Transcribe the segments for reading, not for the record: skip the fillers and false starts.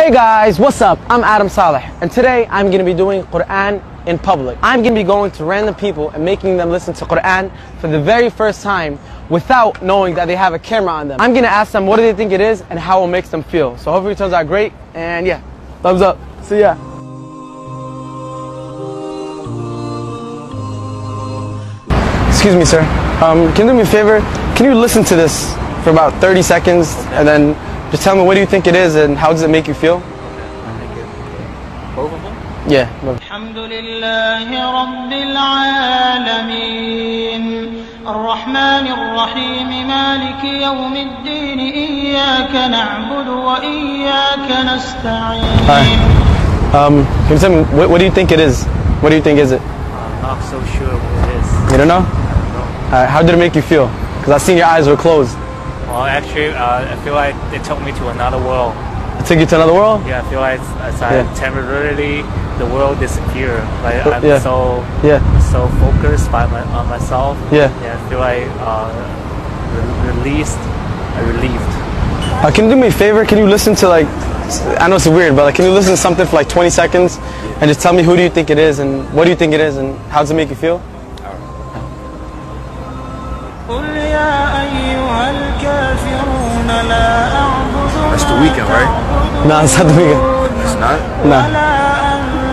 Hey guys, what's up? I'm Adam Saleh, and today I'm going to be doing Qur'an in public. I'm going to be going to random people and making them listen to Qur'an for the very first time without knowing that they have a camera on them. I'm going to ask them what do they think it is and how it makes them feel. So hopefully it turns out great, and yeah, thumbs up. See ya. Excuse me, sir. Can you do me a favor? Can you listen to this for about 30 seconds and then just tell me what do you think it is and how does it make you feel? Both of them? Yeah. Alhamdulillahi Rabbil Alameen Ar-Rahmanir Rahim Maliki Yawmiddin Iyyaka na'budu wa Iyyaka nasta'in. Can you tell me what do you think it is? What do you think is it? I'm not so sure what it is. You don't know? How did it make you feel? Because I seen your eyes were closed. Well, actually, I feel like it took me to another world. It took you to another world? Yeah, I feel like temporarily the world disappeared. Like I'm so focused on myself. Yeah. Yeah, I feel like relieved. Can you do me a favor? Can you listen to I know it's weird, but can you listen to something for 20 seconds and just tell me who do you think it is and what do you think it is and how does it make you feel? That's the weekend, right? No, it's not the weekend. It's not? No.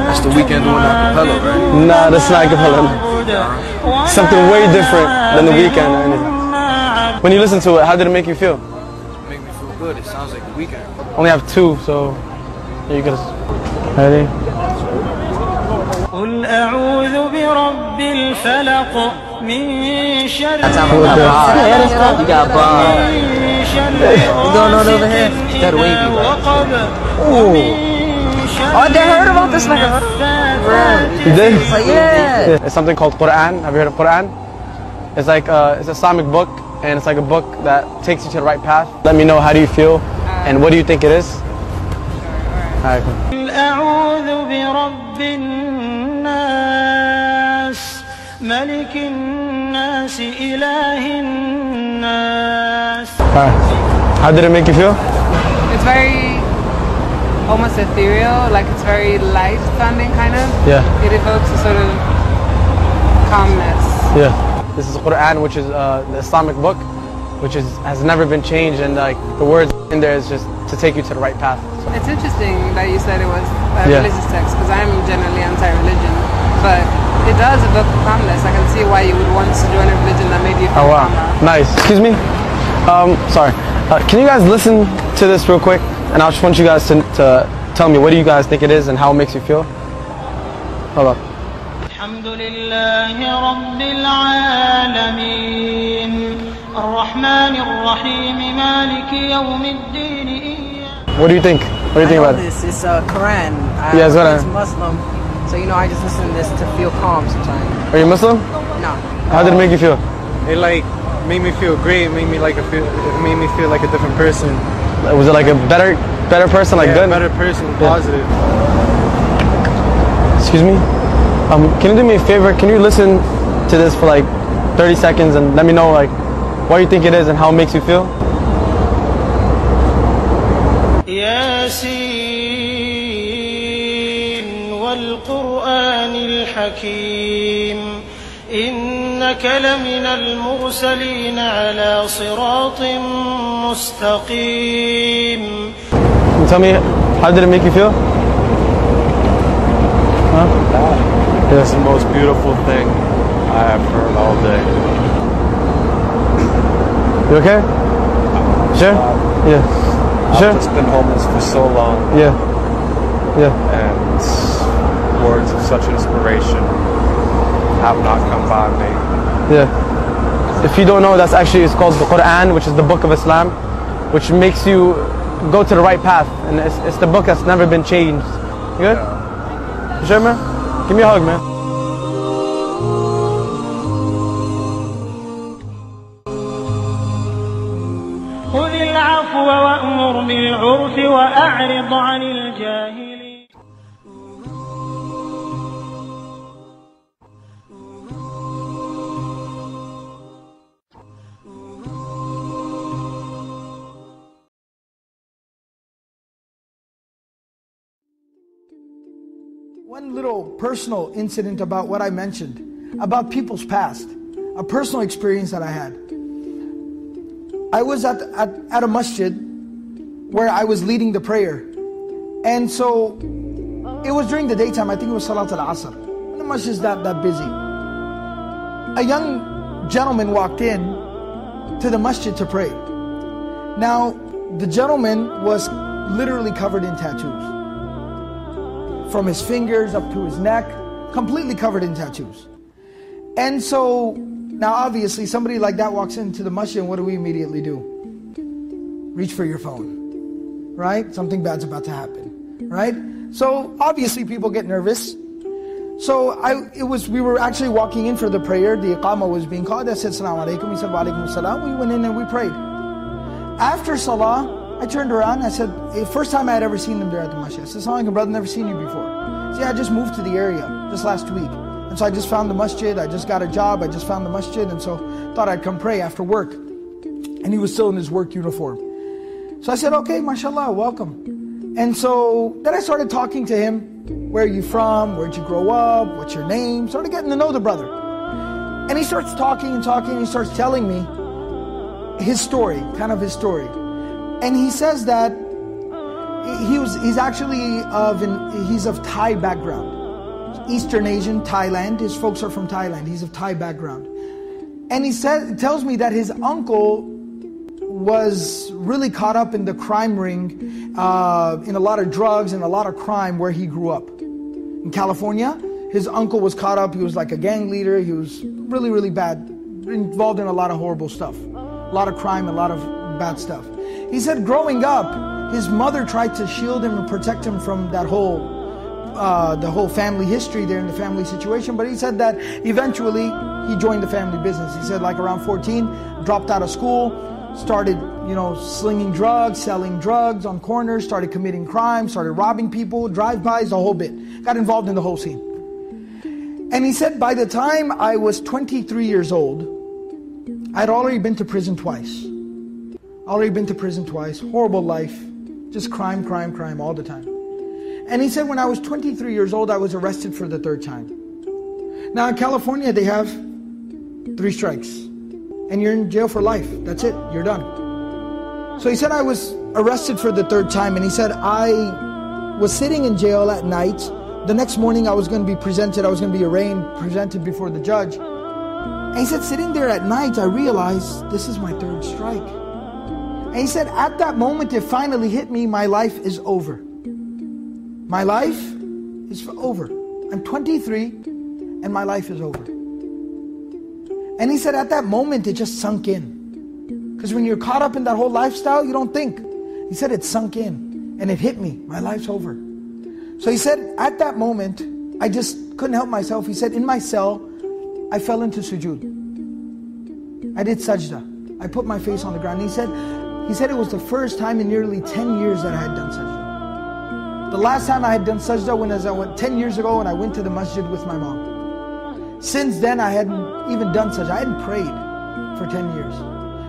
That's the weekend doing acapella, right? No, that's not acapella. Something way different than the weekend or anything. When you listen to it, how did it make you feel? It made me feel good. It sounds like the weekend. Only have two, so you gotta. Ready? قل أعوذ برب الفلق من شر You got Bob. You going on over here? That wavy, Ooh. Oh, they heard about this nigga. You did? Yeah. It's something called Qur'an. Have you heard of Qur'an? It's like it's an Islamic book, and it's like a book that takes you to the right path. Let me know how do you feel, and what do you think it is? Alright, cool. أعوذ برب الناس ملك الناس إله الناس. How did it make you feel? It's very almost ethereal, like it's very light sounding kind of. Yeah. It evokes a sort of calmness. Yeah. This is Qur'an, which is the Islamic book, which has never been changed, and the words in there is just to take you to the right path. So. It's interesting that you said it was a religious text because I'm generally anti-religion, but it does evoke calmness. I can see why you would want to join a religion that made you feel calmer. Nice. Excuse me? Sorry. Can you guys listen to this real quick? And I just want you guys to tell me what do you guys think it is and how it makes you feel? Hold up. Alhamdulillahi Rabbil Alameen Ar-Rahmanir Rahim Maliki Yawmiddin. What do you think? What do you think about it? This is Quran. Yeah, it's Quran. I'm Muslim, so I just listen to this to feel calm sometimes. Are you Muslim? No. How did it make you feel? It made me feel great. It made me feel like a different person. Was it like a better person, like good? Better person, positive. Excuse me? Can you do me a favor? Can you listen to this for 30 seconds and let me know what you think it is and how it makes you feel? ياسين والقرآن الحكيم إنك لمن المرسلين على صراط مستقيم. Can you tell me how did it make you feel? Huh? It's the most beautiful thing I have heard all day. You okay? Sure? Yeah. Sure? I've just been homeless for so long. Yeah. Yeah. And words of such inspiration have not come by me. Yeah. If you don't know, it's called the Qur'an, which is the book of Islam, which makes you go to the right path, and it's the book that's never been changed. You good? You sure, man? Give me a hug, man. خذ العفو وأمر بالعرف وأعرض عن الجاهلين. One little personal incident about what I mentioned, about people's past, a personal experience that I had. I was at a masjid where I was leading the prayer. And so, it was during the daytime, I think it was Salat al-Asr. And the masjid is that busy. A young gentleman walked in to the masjid to pray. Now, the gentleman was literally covered in tattoos. From his fingers up to his neck, completely covered in tattoos. And so, now obviously somebody like that walks into the masjid and what do we immediately do? Reach for your phone, right? Something bad's about to happen, right? So obviously people get nervous. So we were actually walking in for the prayer, the iqamah was being called. I said, Assalamu alaikum, he said, Wa alaikum assalam. We went in and we prayed. After salah, I turned around, I said, first time I had ever seen them there at the masjid. I said, Assalamu alaikum, brother, never seen you before. He said, yeah, I just moved to the area just last week. And so I just found the masjid, I just got a job, I just found the masjid, and so thought I'd come pray after work. And he was still in his work uniform. So I said, okay, mashallah, welcome. And so then I started talking to him. Where are you from? Where'd you grow up? What's your name? Started getting to know the brother. And he starts talking and talking, and he starts telling me his story, kind of his story. And he says that he's of Thai background. Eastern Asian, Thailand. His folks are from Thailand. He's of Thai background. And he tells me that his uncle was really caught up in the crime ring, in a lot of drugs and a lot of crime where he grew up. In California, his uncle was caught up, he was like a gang leader, he was really, really bad, involved in a lot of horrible stuff. A lot of crime, a lot of bad stuff. He said growing up, his mother tried to shield him and protect him from that the whole family history there in the family situation, but he said that eventually he joined the family business. He said like around 14, dropped out of school, started, slinging drugs, selling drugs on corners, started committing crime, started robbing people, drive-bys, the whole bit. Got involved in the whole scene. And he said, by the time I was 23 years old, I'd already been to prison twice. Horrible life, just crime all the time. And he said, when I was 23 years old, I was arrested for the third time. Now in California, they have 3 strikes. And you're in jail for life. That's it, you're done. So he said I was arrested for the third time, and he said I was sitting in jail at night. The next morning I was going to be presented, I was going to be arraigned, presented before the judge. And he said sitting there at night, I realized this is my 3rd strike. And he said at that moment it finally hit me, my life is over. My life is over. I'm 23 and my life is over. And he said at that moment it just sunk in. Because when you're caught up in that whole lifestyle, you don't think. He said it sunk in and it hit me. My life's over. So he said at that moment, I just couldn't help myself. He said in my cell, I fell into sujood. I did sajda. I put my face on the ground. He said it was the first time in nearly 10 years that I had done sajda. The last time I had done sajda was 10 years ago when I went to the masjid with my mom. Since then, I hadn't even done sajda. I hadn't prayed for 10 years.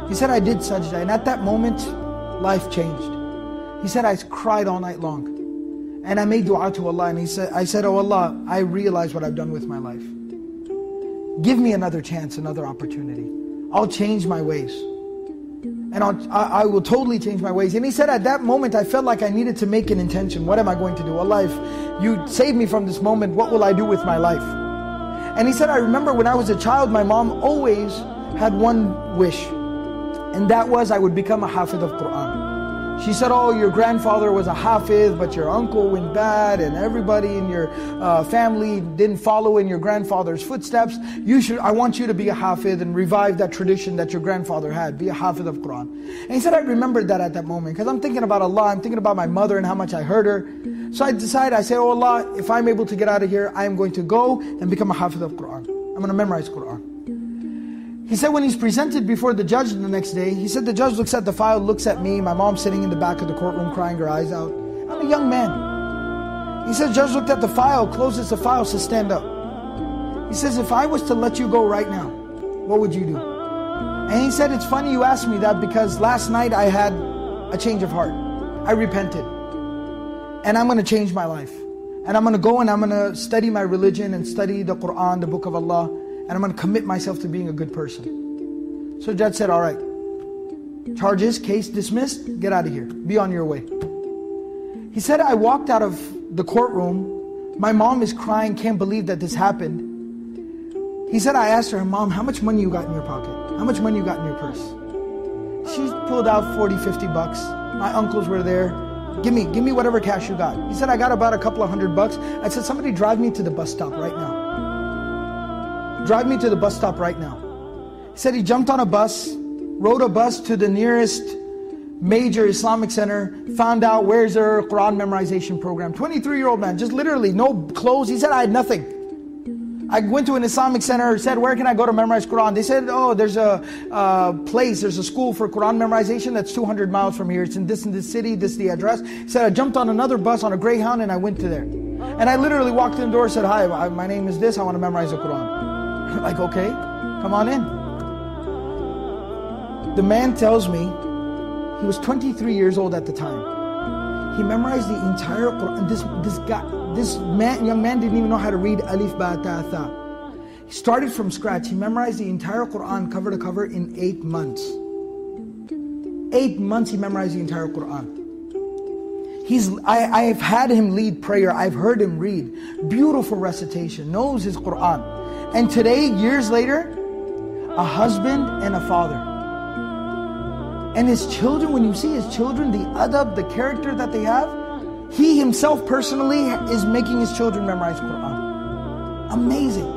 He said, I did sajda. And at that moment, life changed. He said, I cried all night long. And I made dua to Allah. And I said, oh Allah, I realize what I've done with my life. Give me another chance, another opportunity. I'll change my ways. And I will totally change my ways. And he said, at that moment, I felt like I needed to make an intention. What am I going to do? Allah, if you save me from this moment, what will I do with my life? And he said, I remember when I was a child, my mom always had one wish. And that was I would become a hafiz of Qur'an. She said, oh, your grandfather was a hafiz, but your uncle went bad, and everybody in your family didn't follow in your grandfather's footsteps. I want you to be a hafiz and revive that tradition that your grandfather had. Be a hafiz of Qur'an. And he said, I remembered that at that moment, because I'm thinking about Allah, I'm thinking about my mother and how much I hurt her. So I decided, I said, oh Allah, if I'm able to get out of here, I am going to go and become a hafiz of Qur'an. I'm going to memorize Qur'an. He said when he's presented before the judge the next day, he said the judge looks at the file, looks at me, my mom sitting in the back of the courtroom crying her eyes out. I'm a young man. He said, judge looked at the file, closes the file, says stand up. He says, if I was to let you go right now, what would you do? And he said, it's funny you asked me that because last night I had a change of heart. I repented. And I'm going to change my life. and I'm going to go and I'm going to study my religion and study the Qur'an, the book of Allah, and I'm going to commit myself to being a good person. So judge said, all right, charges, case dismissed, get out of here, be on your way. He said, I walked out of the courtroom, my mom is crying, can't believe that this happened. He said, I asked her, Mom, how much money you got in your pocket? How much money you got in your purse? She pulled out 40, 50 bucks. My uncles were there. Give me whatever cash you got. He said, I got about a couple of $100. I said, somebody drive me to the bus stop right now. Drive me to the bus stop right now. He said he jumped on a bus, rode a bus to the nearest major Islamic center, found out where's their Quran memorization program. 23-year-old man, just literally no clothes. He said, I had nothing. I went to an Islamic center, said, where can I go to memorize Quran? They said, oh, there's a place, there's a school for Quran memorization that's 200 miles from here. It's in this city, this is the address. He said, I jumped on another bus on a Greyhound and I went to there. And I literally walked in the door and said, hi, my name is this, I want to memorize the Quran. Like, okay, come on in. The man tells me, he was 23 years old at the time. He memorized the entire Quran. This young man didn't even know how to read Alif, Ba, Ta, Tha. He started from scratch. He memorized the entire Quran cover to cover in 8 months. 8 months he memorized the entire Quran. I've had him lead prayer. I've heard him read. Beautiful recitation. Knows his Quran. And today, years later, a husband and a father. And his children, when you see his children, the adab, the character that they have, he himself personally is making his children memorize Quran. Amazing.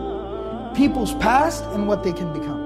People's past and what they can become.